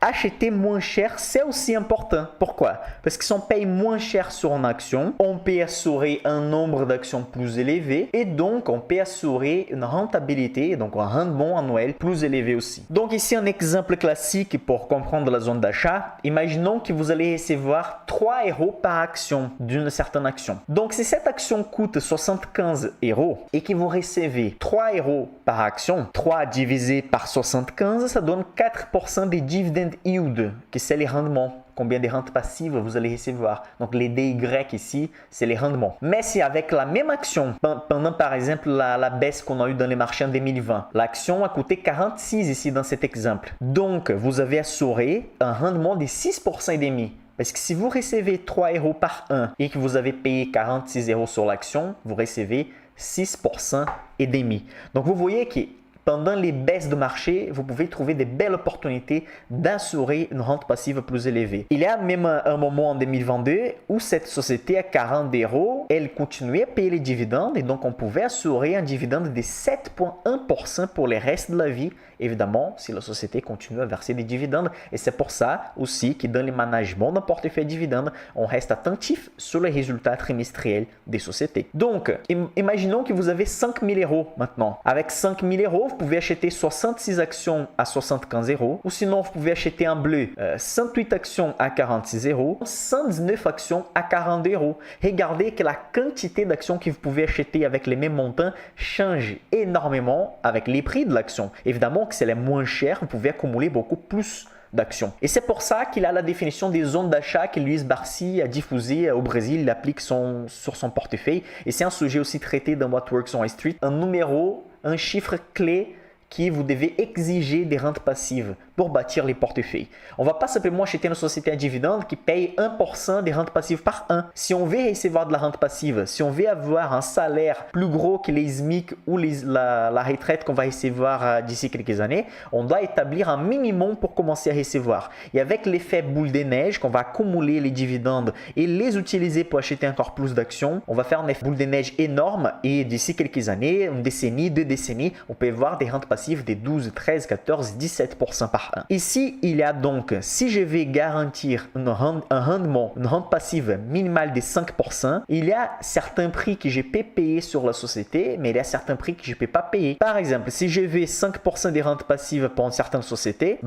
acheter moins cher, c'est aussi important. Pourquoi? Parce que si on paye moins cher sur une action, on peut assurer un nombre d'actions plus élevé et donc on peut assurer une rentabilité, donc un rendement annuel plus élevé aussi. Donc ici un exemple classique pour comprendre la zone d'achat. Imaginons que vous allez recevoir 3 € par action d'une certaine action. Donc si cette action coûte 75 € et que vous recevez 3 € par action, 3 divisé par 75, ça donne 4% des dividend yield, que c'est les rendements. Combien de rentes passives vous allez recevoir. Donc, les DY ici, c'est les rendements. Mais si avec la même action, pendant par exemple la baisse qu'on a eue dans les marchés en 2020, l'action a coûté 46 ici dans cet exemple. Donc, vous avez assuré un rendement de 6% et demi. Parce que si vous recevez 3 € par 1 et que vous avez payé 46 € sur l'action, vous recevez 6% et demi. Donc, vous voyez que pendant les baisses de marché, vous pouvez trouver des belles opportunités d'assurer une rente passive plus élevée. Il y a même un moment en 2022 où cette société à 40 €, elle continuait à payer les dividendes et donc on pouvait assurer un dividende de 7,1% pour le reste de la vie. Évidemment, si la société continue à verser des dividendes. Et c'est pour ça aussi que dans le management d'un portefeuille dividende, on reste attentif sur les résultats trimestriels des sociétés. Donc, imaginons que vous avez 5 000 € maintenant. Avec 5 000 €, vous pouvez acheter 66 actions à 75 € ou sinon vous pouvez acheter en bleu 108 actions à 46 €, 119 actions à 40 €. Regardez que la quantité d'actions que vous pouvez acheter avec les mêmes montants change énormément avec les prix de l'action. Évidemment que c'est les moins chers, vous pouvez accumuler beaucoup plus d'actions. Et c'est pour ça qu'il a la définition des zones d'achat que Luis Barsi a diffusée au Brésil, il applique sur son portefeuille. Et c'est un sujet aussi traité dans What Works on Wall Street. Un numéro, un chiffre clé qui vous devez exiger des rentes passives pour bâtir les portefeuilles. On ne va pas simplement acheter une société à dividende qui paye 1% des rentes passives par an. Si on veut recevoir de la rente passive, si on veut avoir un salaire plus gros que les SMIC ou la retraite qu'on va recevoir d'ici quelques années, on doit établir un minimum pour commencer à recevoir. Et avec l'effet boule de neige, qu'on va accumuler les dividendes et les utiliser pour acheter encore plus d'actions, on va faire un effet boule de neige énorme et d'ici quelques années, une décennie, 2 décennies, on peut avoir des rentes passives de 12, 13, 14, 17% par an. Ici, il y a donc, si je vais garantir un rendement, une rente passive minimale de 5%, il y a certains prix que je peux payer sur la société, mais il y a certains prix que je ne peux pas payer. Par exemple, si je veux 5% de rente passive pour une certaine société,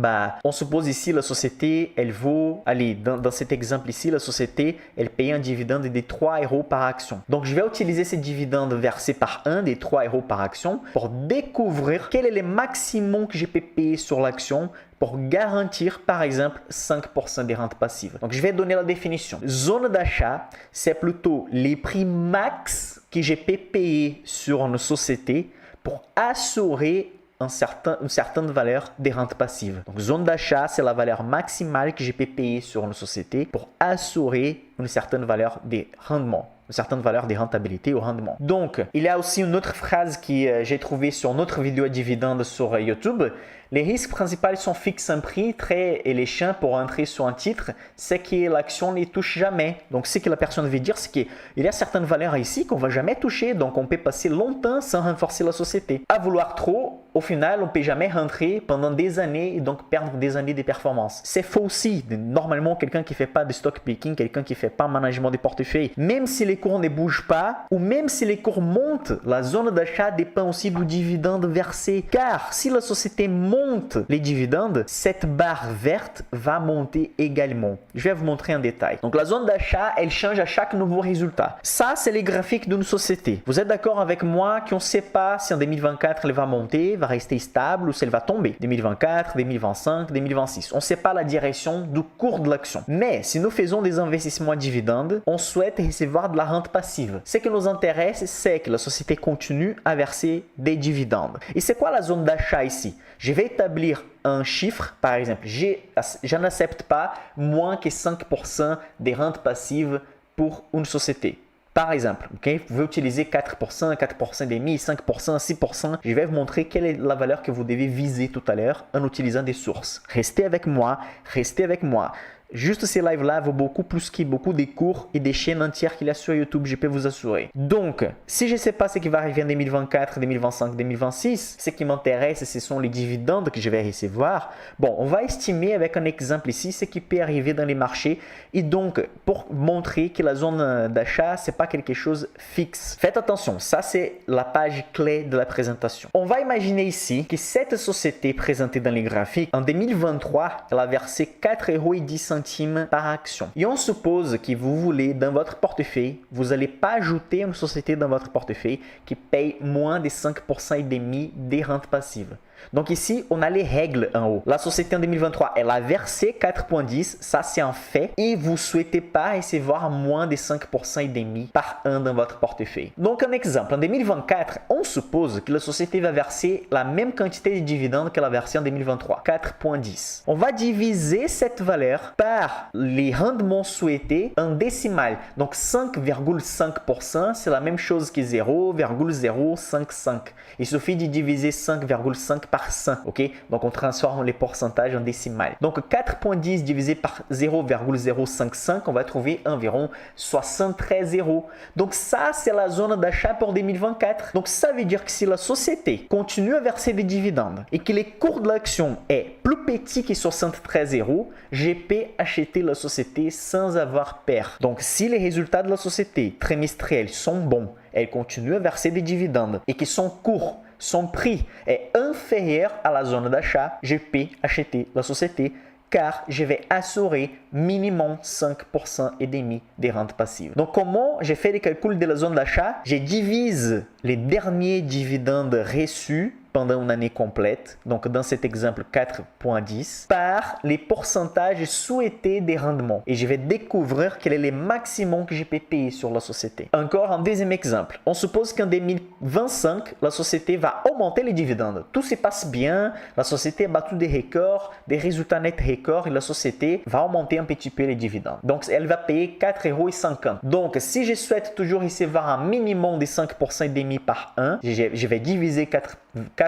on suppose ici la société, elle vaut, allez, dans cet exemple ici, la société, elle paye un dividende de 3 € par action. Donc, je vais utiliser ces dividendes versés par an des 3 € par action pour découvrir quel est le maximum que je peux payer sur l'action pour garantir, par exemple, 5% des rentes passives. Donc, je vais donner la définition. Zone d'achat, c'est plutôt les prix max que je peux payer sur une société pour assurer une certaine valeur de rente passive. Donc, zone d'achat, c'est la valeur maximale que je peux payer sur une société pour assurer une certaine valeur de rendement, une certaine valeur de rentabilité ou rendement. Donc, il y a aussi une autre phrase que j'ai trouvée sur notre vidéo à dividende sur YouTube. Les risques principaux sont fixes un prix très alléchant pour entrer sur un titre, c'est que l'action ne touche jamais. Donc, ce que la personne veut dire, c'est qu'il y a certaines valeurs ici qu'on ne va jamais toucher, donc on peut passer longtemps sans renforcer la société. À vouloir trop, au final, on ne peut jamais rentrer pendant des années et donc perdre des années de performance. C'est faux aussi. Normalement, quelqu'un qui ne fait pas de stock picking, quelqu'un qui ne fait pas management des portefeuilles, même si les cours ne bougent pas ou même si les cours montent, la zone d'achat dépend aussi du dividende versé. Car si la société monte les dividendes, cette barre verte va monter également. Je vais vous montrer en détail. Donc, la zone d'achat, elle change à chaque nouveau résultat. Ça, c'est les graphiques d'une société. Vous êtes d'accord avec moi qu'on ne sait pas si en 2024, elle va monter, va rester stable ou si elle va tomber. 2024, 2025, 2026. On ne sait pas la direction du cours de l'action. Mais si nous faisons des investissements à dividendes, on souhaite recevoir de la rente passive. Ce qui nous intéresse, c'est que la société continue à verser des dividendes. Et c'est quoi la zone d'achat ici? Je vais établir un chiffre, par exemple, je n'accepte pas moins que 5% des rentes passives pour une société. Par exemple, okay, vous pouvez utiliser 4%, 4% et demi, 5%, 6%. Je vais vous montrer quelle est la valeur que vous devez viser tout à l'heure en utilisant des sources. Restez avec moi, restez avec moi. Juste ces lives-là vaut beaucoup plus que beaucoup des cours et des chaînes entières qu'il y a sur YouTube, je peux vous assurer. Donc, si je ne sais pas ce qui va arriver en 2024, 2025, 2026, ce qui m'intéresse, ce sont les dividendes que je vais recevoir. Bon, on va estimer avec un exemple ici ce qui peut arriver dans les marchés et donc pour montrer que la zone d'achat, ce n'est pas quelque chose fixe. Faites attention, ça c'est la page clé de la présentation. On va imaginer ici que cette société présentée dans les graphiques, en 2023, elle a versé 4,10 € par action. Et on suppose que vous voulez, dans votre portefeuille, vous n'allez pas ajouter une société dans votre portefeuille qui paye moins de 5,5% des rentes passives. Donc ici, on a les règles en haut. La société en 2023, elle a versé 4,10, ça c'est un fait. Et vous ne souhaitez pas recevoir moins de 5,5% par an dans votre portefeuille. Donc un exemple, en 2024, on suppose que la société va verser la même quantité de dividendes qu'elle a versé en 2023, 4,10. On va diviser cette valeur par les rendements souhaités en décimal. Donc 5,5%, c'est la même chose que 0,055. Il suffit de diviser 5,5 par 100, ok? Donc, on transforme les pourcentages en décimal. Donc, 4,10 divisé par 0,055, on va trouver environ 73 €. Donc, ça, c'est la zone d'achat pour 2024. Donc, ça veut dire que si la société continue à verser des dividendes et que les cours de l'action est plus petit que 73 €, je peux acheter la société sans avoir peur. Donc, si les résultats de la société trimestriels sont bons, elle continue à verser des dividendes et que son cours, son prix est inférieur à la zone d'achat, je peux acheter la société car je vais assurer minimum 5,5% des rentes passives. Donc, comment j'ai fait les calculs de la zone d'achat? Je divise les derniers dividendes reçus pendant une année complète, donc dans cet exemple 4,10, par les pourcentages souhaités des rendements. Et je vais découvrir quel est le maximum que je peux payer sur la société. Encore un deuxième exemple. On suppose qu'en 2025, la société va augmenter les dividendes. Tout se passe bien, la société a battu des records, des résultats nets records et la société va augmenter un petit peu les dividendes. Donc, elle va payer 4,50 €. Donc, si je souhaite toujours recevoir un minimum de 5,5% par an, je vais diviser 4,50 €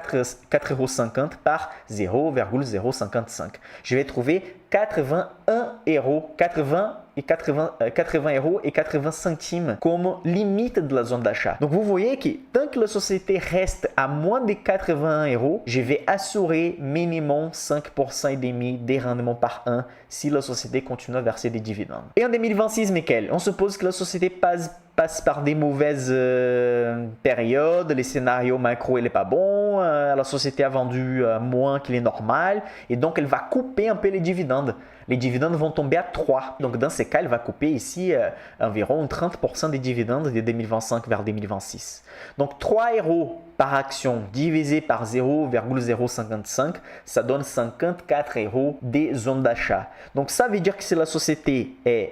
par 0,055. Je vais trouver 81 €, 80 et 80 centimes comme limite de la zone d'achat. Donc, vous voyez que tant que la société reste à moins de 80 €, je vais assurer minimum 5,5% des rendements par an si la société continue à verser des dividendes. Et en 2026, Michael, on suppose que la société passe par des mauvaises périodes, le scénario macro n'est pas bon, la société a vendu moins qu'il est normal et donc elle va couper un peu les dividendes. Les dividendes vont tomber à 3. Donc dans ces cas, elle va couper ici environ 30% des dividendes de 2025 vers 2026. Donc 3 € par action divisé par 0,055, ça donne 54 € des zones d'achat. Donc ça veut dire que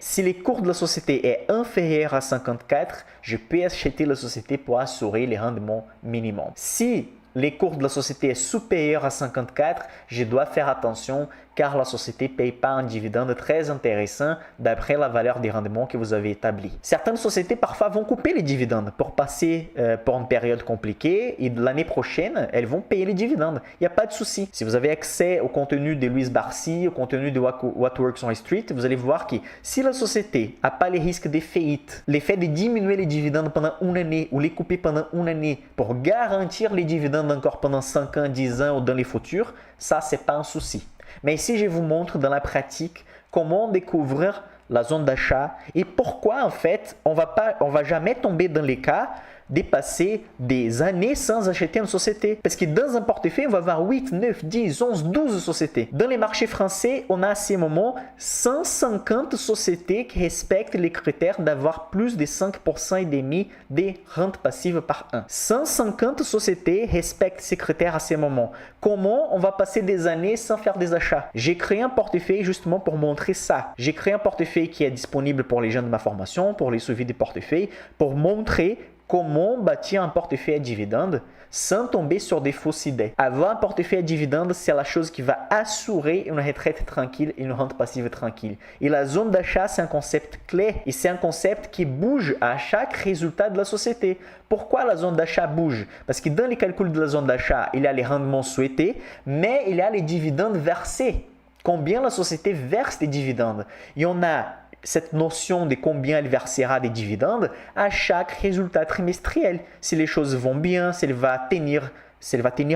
si les cours de la société est inférieur à 54, je peux acheter la société pour assurer les rendements minimum. Si les cours de la société est supérieur à 54, je dois faire attention car la société ne paye pas un dividende très intéressant d'après la valeur des rendements que vous avez établi. Certaines sociétés parfois vont couper les dividendes pour passer pour une période compliquée et l'année prochaine, elles vont payer les dividendes. Il n'y a pas de souci. Si vous avez accès au contenu de Louis Barsi, au contenu de What Works on Street, vous allez voir que si la société n'a pas les risques de faillite, l'effet de diminuer les dividendes pendant une année ou les couper pendant une année pour garantir les dividendes encore pendant 5 ans, 10 ans ou dans les futurs, ça, ce n'est pas un souci. Mais ici, je vous montre dans la pratique comment découvrir la zone d'achat et pourquoi en fait, on va jamais tomber dans les cas de passer des années sans acheter une société. Parce que dans un portefeuille, on va avoir 8, 9, 10, 11, 12 sociétés. Dans les marchés français, on a à ce moment 150 sociétés qui respectent les critères d'avoir plus de 5,5% des rentes passives par an. 150 sociétés respectent ces critères à ce moment. Comment on va passer des années sans faire des achats? J'ai créé un portefeuille justement pour montrer ça. J'ai créé un portefeuille qui est disponible pour les gens de ma formation, pour les suivis des portefeuilles, pour montrer comment bâtir un portefeuille à dividendes sans tomber sur des fausses idées. Avoir un portefeuille à dividendes, c'est la chose qui va assurer une retraite tranquille et une rente passive tranquille. Et la zone d'achat, c'est un concept clé et c'est un concept qui bouge à chaque résultat de la société. Pourquoi la zone d'achat bouge? Parce que dans les calculs de la zone d'achat, il y a les rendements souhaités, mais il y a les dividendes versés. combien la société verse des dividendes. Et on a cette notion de combien elle versera des dividendes à chaque résultat trimestriel. Si les choses vont bien, si elle va tenir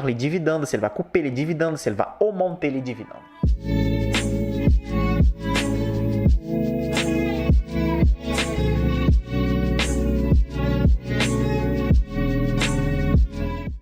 les dividendes, si elle va couper les dividendes, si elle va augmenter les dividendes.